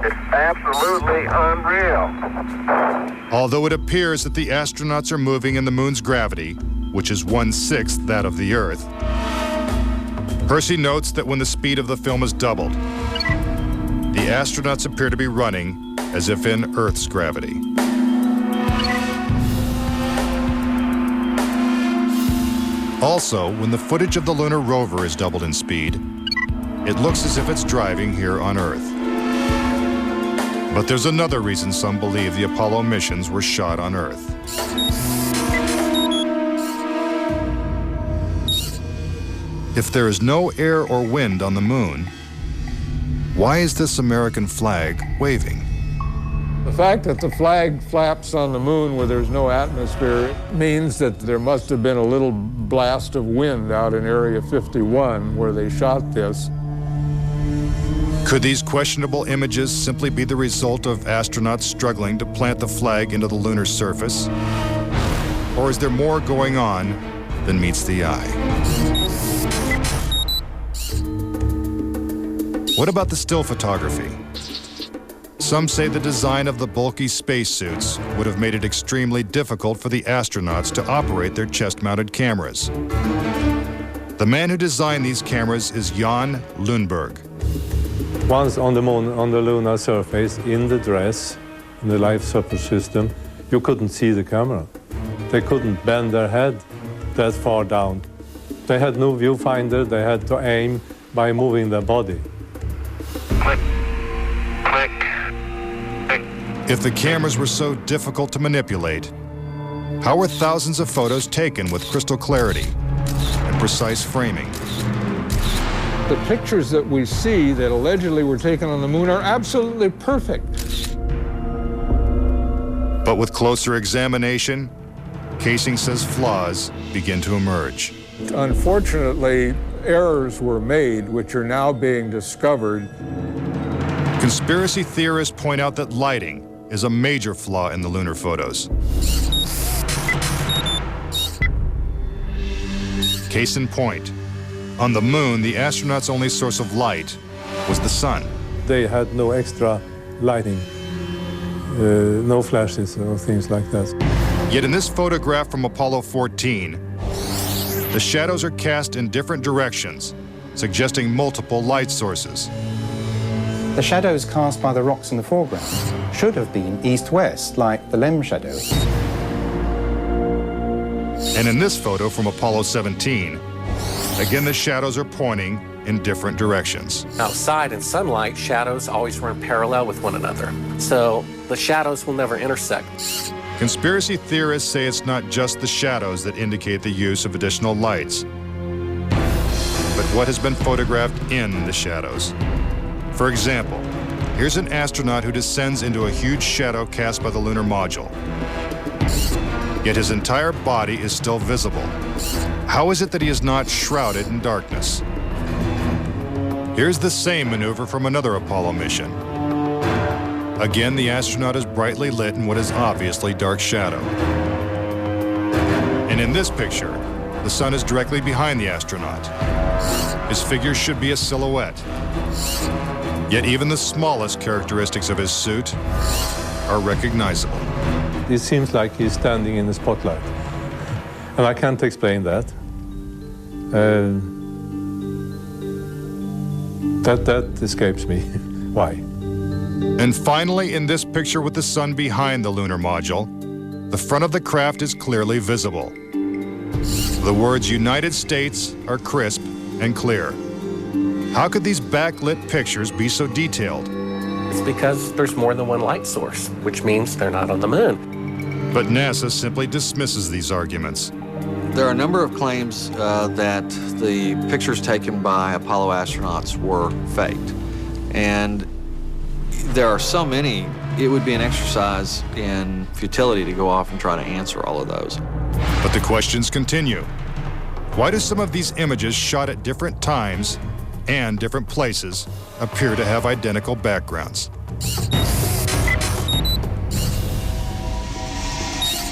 It's absolutely unreal. Although it appears that the astronauts are moving in the moon's gravity, which is 1/6 that of the Earth, Percy notes that when the speed of the film is doubled, the astronauts appear to be running as if in Earth's gravity. Also, when the footage of the lunar rover is doubled in speed, it looks as if it's driving here on Earth. But there's another reason some believe the Apollo missions were shot on Earth. If there is no air or wind on the moon, why is this American flag waving? The fact that the flag flaps on the moon where there's no atmosphere means that there must have been a little blast of wind out in Area 51 where they shot this. Could these questionable images simply be the result of astronauts struggling to plant the flag into the lunar surface? Or is there more going on than meets the eye? What about the still photography? Some say the design of the bulky spacesuits would have made it extremely difficult for the astronauts to operate their chest-mounted cameras. The man who designed these cameras is Jan Lundberg. Once on the moon, on the lunar surface, in the dress, in the life support system, you couldn't see the camera. They couldn't bend their head that far down. They had no viewfinder, they had to aim by moving their body. Click, click, click. If the cameras were so difficult to manipulate, how were thousands of photos taken with crystal clarity and precise framing? The pictures that we see that allegedly were taken on the moon are absolutely perfect. But with closer examination, Casing says flaws begin to emerge. Unfortunately, errors were made which are now being discovered. Conspiracy theorists point out that lighting is a major flaw in the lunar photos. Case in point, on the moon, the astronauts' only source of light was the sun. They had no extra lighting, no flashes or things like that. Yet in this photograph from Apollo 14, the shadows are cast in different directions, suggesting multiple light sources. The shadows cast by the rocks in the foreground should have been east-west, like the LEM shadow. And in this photo from Apollo 17, again the shadows are pointing in different directions. Outside in sunlight, shadows always run parallel with one another, so the shadows will never intersect. Conspiracy theorists say it's not just the shadows that indicate the use of additional lights, but what has been photographed in the shadows. For example, here's an astronaut who descends into a huge shadow cast by the lunar module. Yet his entire body is still visible. How is it that he is not shrouded in darkness? Here's the same maneuver from another Apollo mission. Again, the astronaut is brightly lit in what is obviously dark shadow. And in this picture, the sun is directly behind the astronaut. His figure should be a silhouette. Yet even the smallest characteristics of his suit are recognizable. It seems like he's standing in the spotlight. And I can't explain that. That escapes me. Why? And finally, in this picture with the sun behind the lunar module, the front of the craft is clearly visible. The words United States are crisp and clear. How could these backlit pictures be so detailed? It's because there's more than one light source, which means they're not on the moon. But NASA simply dismisses these arguments. There are a number of claims that the pictures taken by Apollo astronauts were faked. And there are so many, it would be an exercise in futility to go off and try to answer all of those. But the questions continue. Why do some of these images shot at different times and different places appear to have identical backgrounds?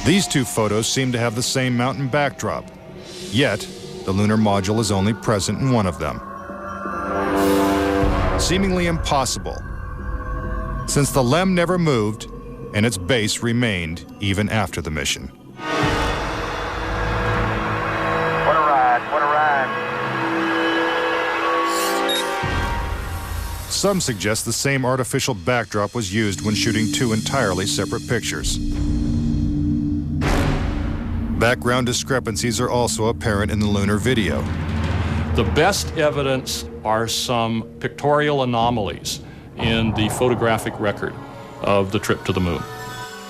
These two photos seem to have the same mountain backdrop, yet the lunar module is only present in one of them. Seemingly impossible. since the LEM never moved and its base remained even after the mission. What a ride, what a ride. Some suggest the same artificial backdrop was used when shooting two entirely separate pictures. Background discrepancies are also apparent in the lunar video. The best evidence are some pictorial anomalies in the photographic record of the trip to the moon.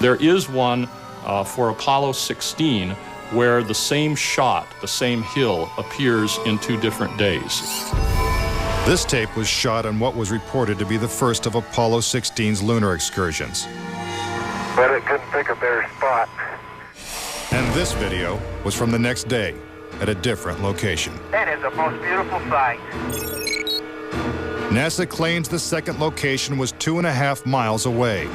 There is one for Apollo 16 where the same shot, the same hill, appears in 2 different days. This tape was shot on what was reported to be the first of Apollo 16's lunar excursions. But it couldn't pick a better spot. And this video was from the next day at a different location. That is a most beautiful sight. NASA claims the second location was 2.5 miles away.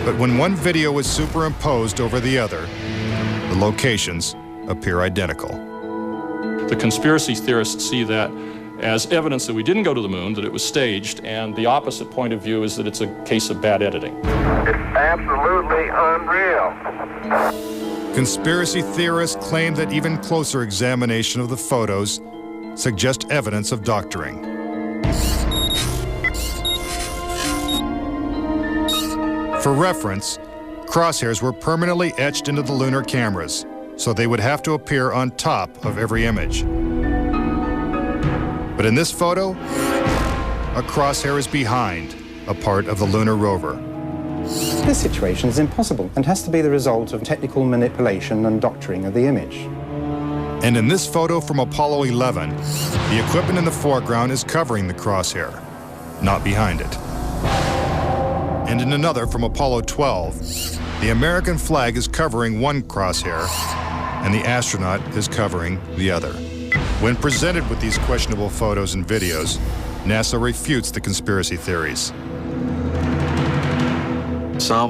But when one video is superimposed over the other, the locations appear identical. The conspiracy theorists see that as evidence that we didn't go to the moon, that it was staged, and the opposite point of view is that it's a case of bad editing. It's absolutely unreal. Conspiracy theorists claim that even closer examination of the photos suggest evidence of doctoring. For reference, crosshairs were permanently etched into the lunar cameras, so they would have to appear on top of every image. But in this photo, a crosshair is behind a part of the lunar rover. This situation is impossible and has to be the result of technical manipulation and doctoring of the image. And in this photo from Apollo 11, the equipment in the foreground is covering the crosshair, not behind it. And in another from Apollo 12, the American flag is covering one crosshair and the astronaut is covering the other. When presented with these questionable photos and videos, NASA refutes the conspiracy theories. Some